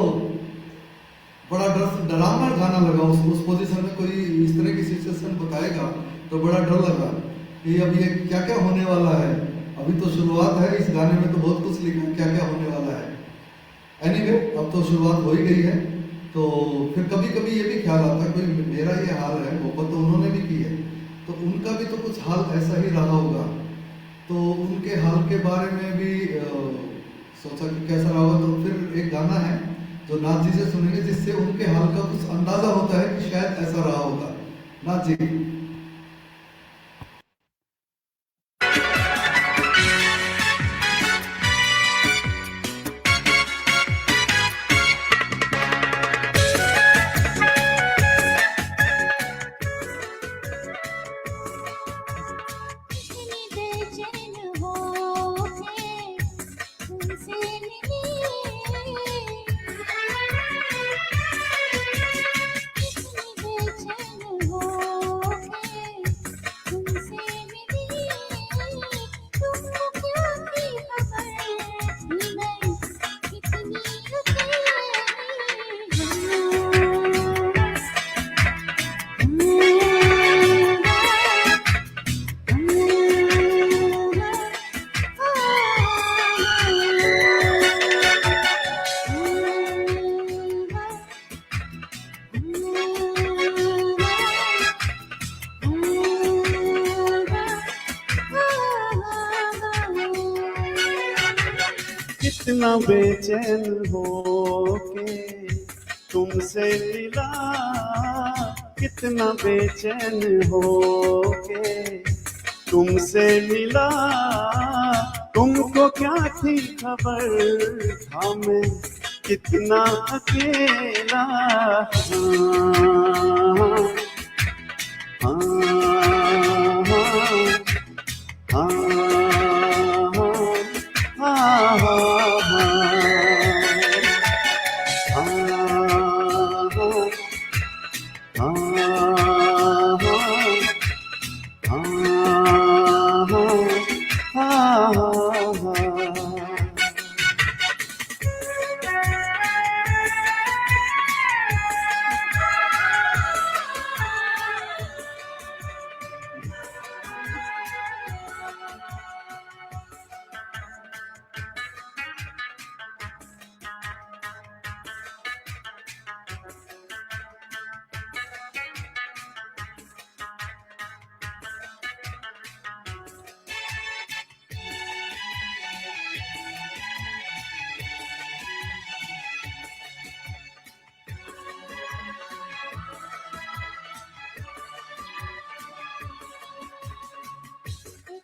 S3: बड़ा डरावना गाना लगा। उस पोजीशन में कोई इस तरह की सिचुएशन बताएगा तो बड़ा डर लगा कि अब ये क्या क्या होने वाला है। अभी तो शुरुआत है, इस गाने में तो बहुत कुछ लिखा क्या क्या होने वाला है। एनीवे, अब तो शुरुआत हो ही गई है। तो फिर कभी कभी ये भी ख्याल आता है कोई मेरा ये हाल है, मोहब्बत तो उन्होंने भी की है, तो उनका भी तो कुछ हाल ऐसा ही रहा होगा। तो उनके हाल के बारे में भी सोचा कि कैसा रहा होगा, तो फिर एक गाना है जो नाथ जी से सुनेंगे जिससे उनके हाल का कुछ अंदाजा होता है कि शायद ऐसा रहा होगा। नाथ जी।
S5: इतनी बेचैन हो के तुमसे मिली, इतनी बेचैन हो के तुमसे मिली, तुमको क्या थी खबर थी मैं कितनी
S2: कितना बेचैन हो के तुमसे मिला, कितना बेचैन हो के तुमसे मिला, तुमको क्या थी खबर था मैं कितना अकेला। हाँ, हाँ, हाँ,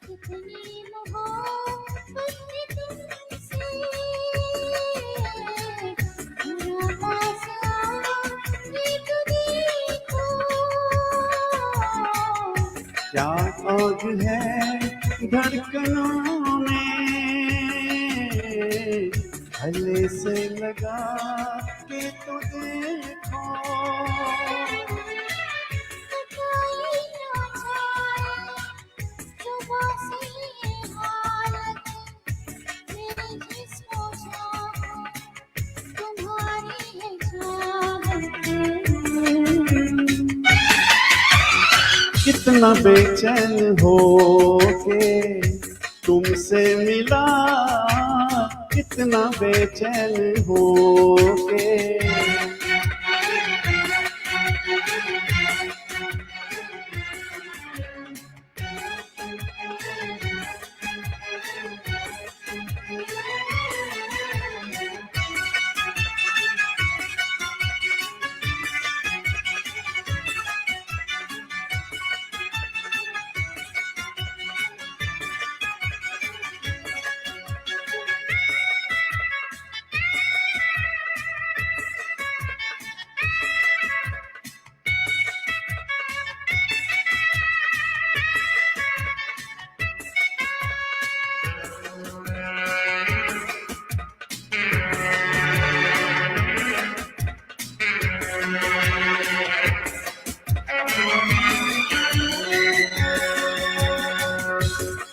S5: कितनी मोहब्बत थी तुमसे, मेरा पास आके तो देखो,
S2: क्या आग है धड़कनों में, भले से लगा के तो देखो।
S5: बताई ना जाए जुबां से ये हालत, मेरे जिस्मो जान तुम्हारी है चाहत।
S2: कितना बेचैन हो के तुमसे मिला, कितना बेचैन हो के।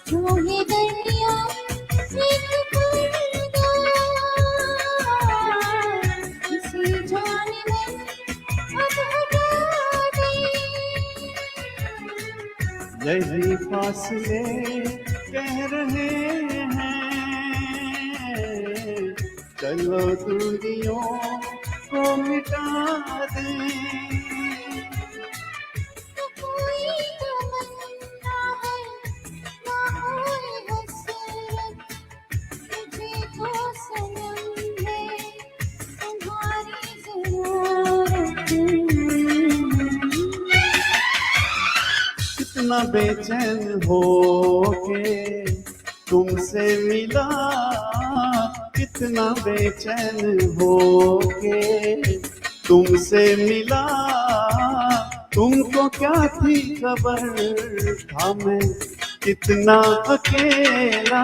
S5: मोहे दरिया एक पर्दा, किसी जाने में अब हटा दे।
S2: यही फासले कह रहे हैं, चलो दूरियों को मिटा दें।
S5: तो कोई तमन्ना है ना कोई हसरत, तुझे तो
S2: कितना बेचैन हो के तुमसे मिला, कितना बेचैन हो के तुमसे मिला। तुमको क्या थी खबर, था मैं कितना अकेला।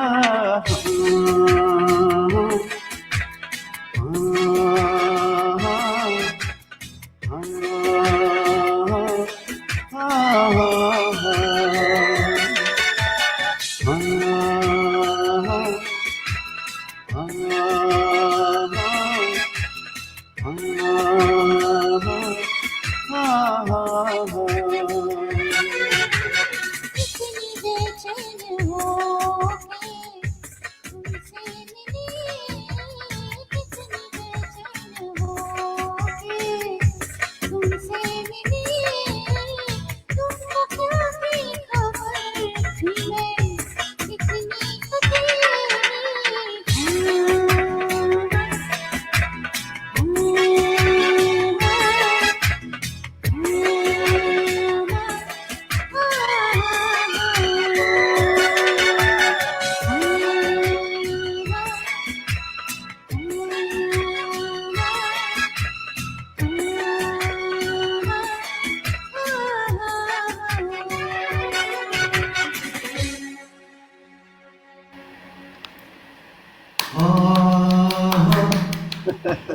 S5: कितनी बेचैन हो के तुमसे मिली, कितनी बेचैन हो के तुमसे मिली। तुमको क्या थी खबर, थी मैं कितनी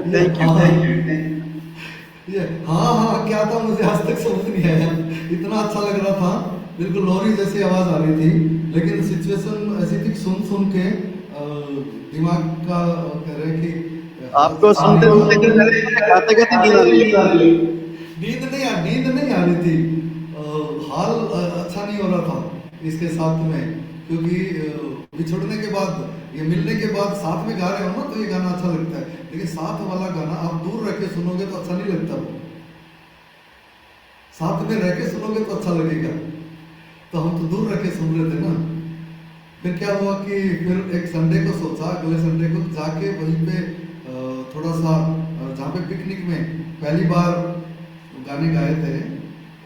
S2: thank you, thank you, thank you.
S3: ये हाँ हाँ क्या था, मुझे आज तक समझ नहीं आया। इतना अच्छा लग रहा था, बिल्कुल लोरी जैसी आवाज आ रही थी, लेकिन सिचुएशन ऐसी थी सुन सुन के दिमाग का कह रहे कि
S2: आपको सुनते सुनते गाते गाते नींद आ रही है।
S3: नींद नहीं आ रही थी। हाल अच्छा नहीं हो रहा था इसके साथ में, क्योंकि बिछुड़ने के बाद, ये मिलने के बाद साथ में गा रहे हो ना तो ये गाना अच्छा लगता है, लेकिन साथ वाला गाना आप दूर रह के सुनोगे तो अच्छा नहीं लगता। वो साथ में रह के सुनोगे तो अच्छा लगेगा। तो हम तो दूर रह के सुन रहे थे ना। फिर क्या हुआ कि फिर एक संडे को सोचा, अगले संडे को जाके वहीं पे थोड़ा सा जहाँ पे पिकनिक में पहली बार गाने गाए थे,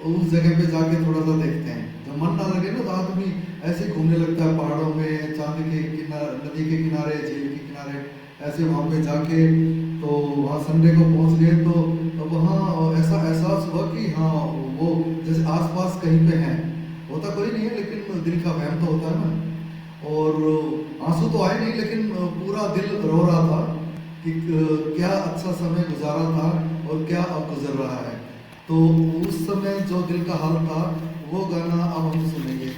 S3: उस जगह पे जाके थोड़ा सा देखते हैं। जब मन ना लगे ना तो आदमी ऐसे घूमने लगता है पहाड़ों में, चांद के किनारे, नदी के किनारे, झील के किनारे, ऐसे वहाँ पे जाके। तो वहाँ संडे को पहुँच गए तो वहाँ ऐसा एहसास हुआ कि हाँ वो जैसे आसपास कहीं पे है, होता कोई नहीं है लेकिन दिल का वहम तो होता है ना। और आंसू तो आए नहीं, लेकिन पूरा दिल रो रहा था कि क्या अच्छा समय गुजारा था और क्या अब गुजर रहा है। तो उस समय जो दिल का हाल था वो गाना अब हम सुनेंगे।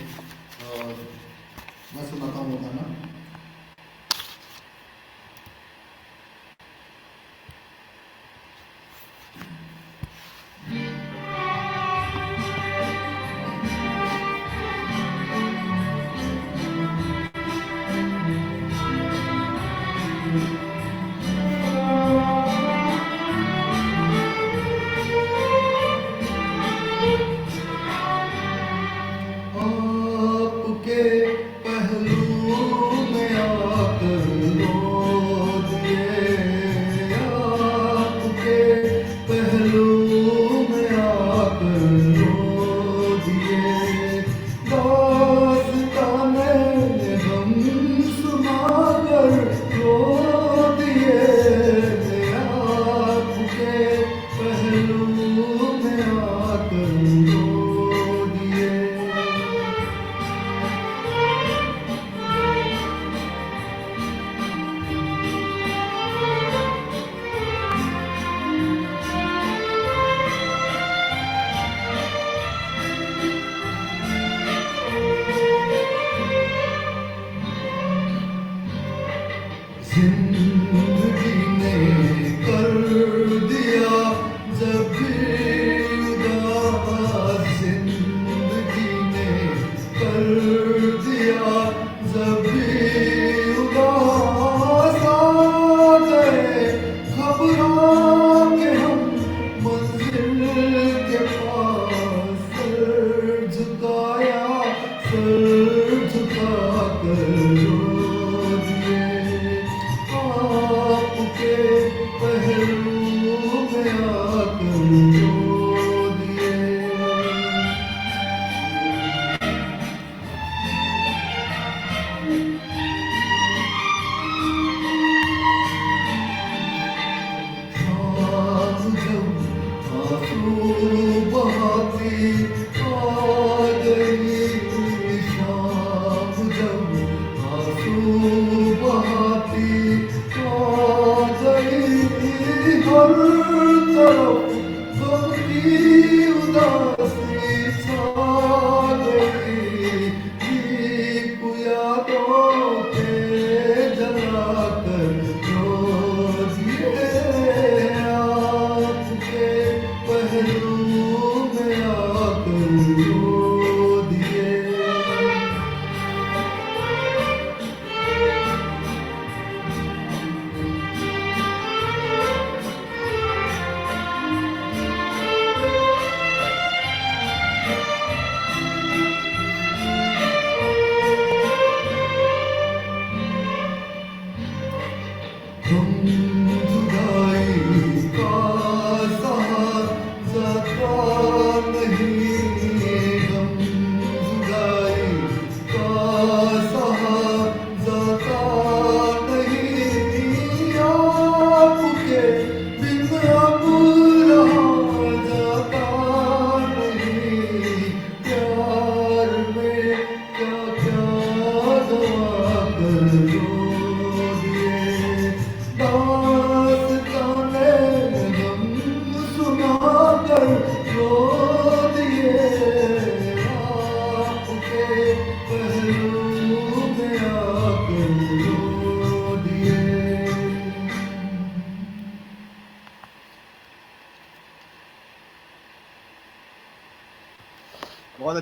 S3: मैं सुनाता हूँ वो गाना। आपके पहलू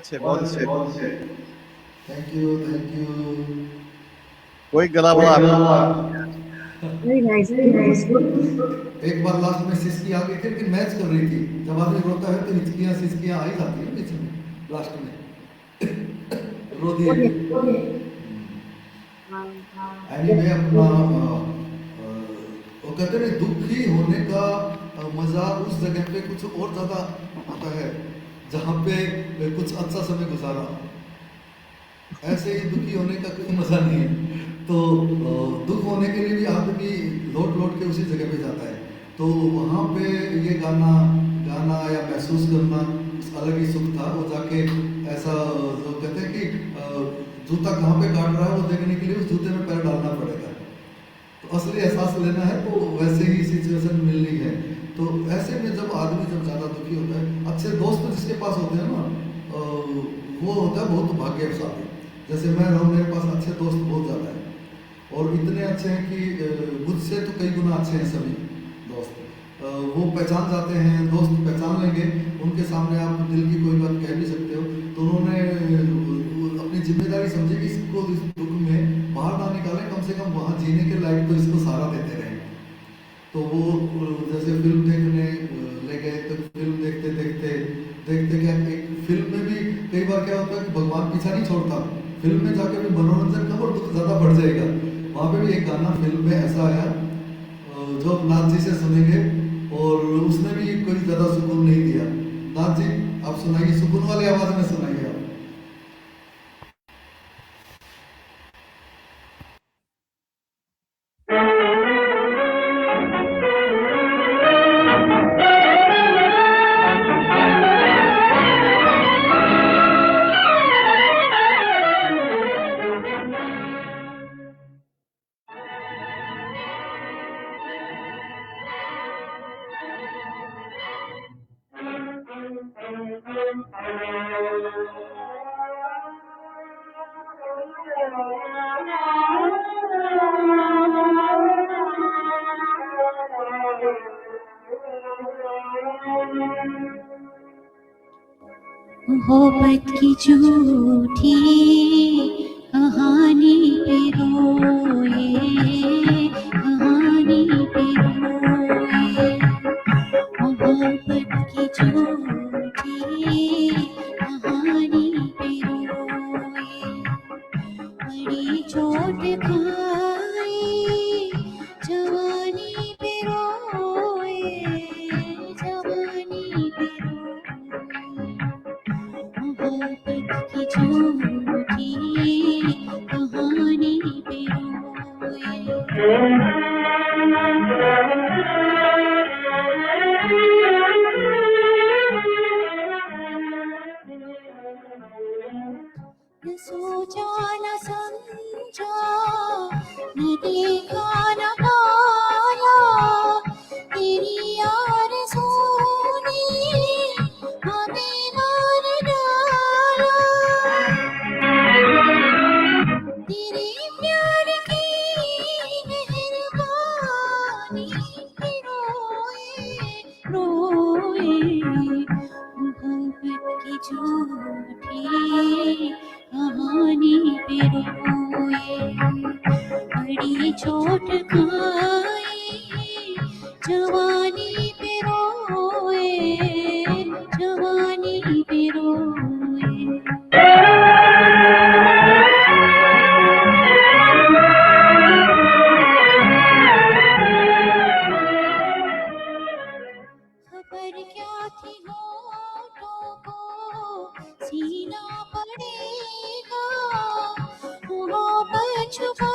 S2: अच्छे, बहुत अच्छे।
S3: थैंक यू
S2: कोई गला बड़ा
S1: Very nice.
S3: एक बार लास्ट में सिसकी आ गई थी, लेकिन मैच कर रही थी। जब आदमी रोता है तो सिसकियां आ ही जाती है बीच में, लास्ट में रो दिए। एनीवे अपना वो कहते हैं दुखी होने का मजा उस जगह पे कुछ और ज्यादा आता है जहाँ पे कुछ अच्छा समय गुजारा। ऐसे ही दुखी होने का कोई मजा नहीं है। तो दुख होने के लिए भी आदमी लौट के उसी जगह पे जाता है। तो वहाँ पे ये गाना या महसूस करना अलग ही सुख था। वो जाके ऐसा जो कहते हैं कि जूता कहाँ पे काट रहा है वो देखने के लिए उस जूते में पैर डालना पड़ेगा। तो असली एहसास लेना है तो वैसे ही सिचुएशन मिलनी है। तो ऐसे में जब आदमी ज़्यादा दुखी होता है, अच्छे दोस्त जिसके पास होते हैं ना, वो होता है बहुत भाग्यशाली। जैसे मैं रहूँ, मेरे पास अच्छे दोस्त बहुत ज़्यादा हैं और इतने अच्छे हैं कि मुझसे तो कई गुना अच्छे हैं सभी दोस्त। वो पहचान जाते हैं, दोस्त पहचान लेंगे, उनके सामने आप दिल की कोई बात कह भी सकते हो। तो उन्होंने अपनी जिम्मेदारी समझी कि इसको इस दुख में बाहर ना निकालें, कम से कम वहाँ जीने के लायक तो इसको सहारा देते रहें। तो वो जैसे फिल्म देखने ले गए, तो फिल्म देखते क्या एक फिल्म में भी कई बार क्या होता है कि भगवान पीछा नहीं छोड़ता। फिल्म में जाके भी मनोरंजन कम और दुख ज़्यादा बढ़ जाएगा। वहाँ पे भी एक गाना फिल्म में ऐसा आया जो नाथ जी से सुनेंगे और उसने भी कोई ज़्यादा सुकून नहीं दिया। नाथ जी आप सुनाइए, सुकून वाली आवाज़ में सुनाइए आप।
S5: मोहब्बत की झूठी कहानी पे रोए, कहानी पे रोए। मोहब्बत की झूठी कहानी पे रोए। बड़ी चोट खाई जवानी पे रोए, जवानी पे रोए। मोहब्बत की झूठी कहानी पे न सोचा न समझा, न देखा न पाया, तेरी यार सोनी हमें मार डाला। तेरे प्यार की मेहरबानी पे रोए, रोए। मोहब्बत की झूठी कहानी पे रोए। बड़ी चोट खाई जवानी पे रोए, जवानी पे रोए। खबर क्या थी होठों को सीना पड़ेगा, मोहब्बत छुपा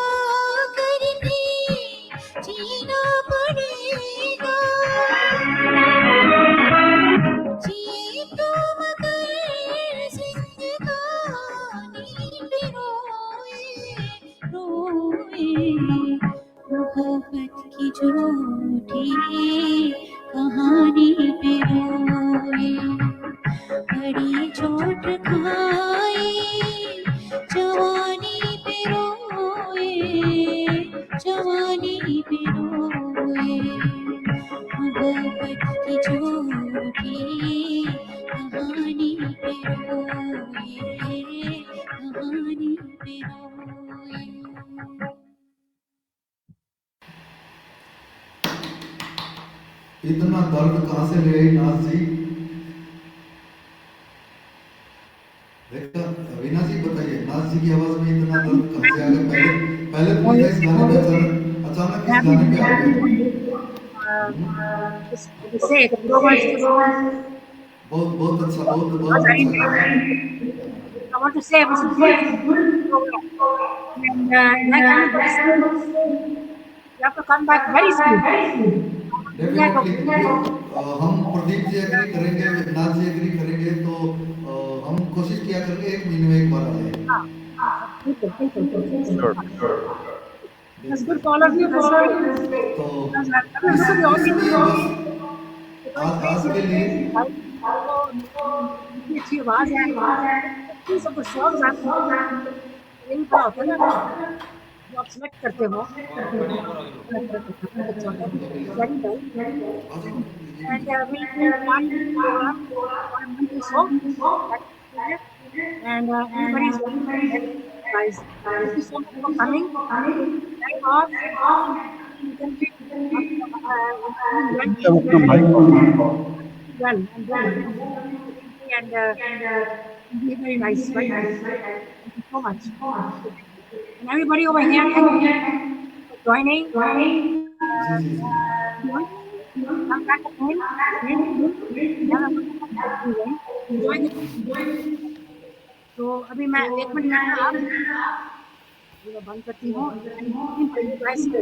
S5: करके जीना पड़ेगा। जिए तो मगर जिंदगानी पे रोए, रोए। मोहब्बत की झूठी कहानी पे रोए। बड़ी चोट खाई जवानी पे रोए,
S3: इतना दर्द कहाँ से ले आई नाज जी? देखा वीना जी, बताइए नाज जी की आवाज में इतना दर्द कहाँ से आ गया? पहले पहले तो नहीं था इस गाने पे, अचानक अचानक इस गाने पे आ गया।
S1: Say the Proverbs.
S3: बहुत बहुत अच्छा, बहुत बहुत अच्छा गाना।
S1: I want to say it was a good program. And like everybody said, you have to come back very soon.
S3: Definitely हम प्रदीप जी एग्री करेंगे, नाज जी एग्री करेंगे, तो हम कोशिश किया करेंगे 1 महीने में एक बार आ जाए।
S1: That's good for all of you. That's great.
S3: तो
S1: Because this is the only
S3: इसमें बस आज के लिए
S1: इतनी अच्छी आवाज है, सब कुछ सॉन्ग्स आपको यही पता होता है ना, जो आप सिलेक्ट करते हो very well and we plan program on Monday so and everybody is welcome guys. Thank you so much for coming. Thank God. You can be well and be very nice, right? Thank you so much. And everybody over here, thank you for joining.
S3: जी जी जी
S1: Come back again. Enjoy the तो अभी मैं 1 minute में आप बंद करती हूँ।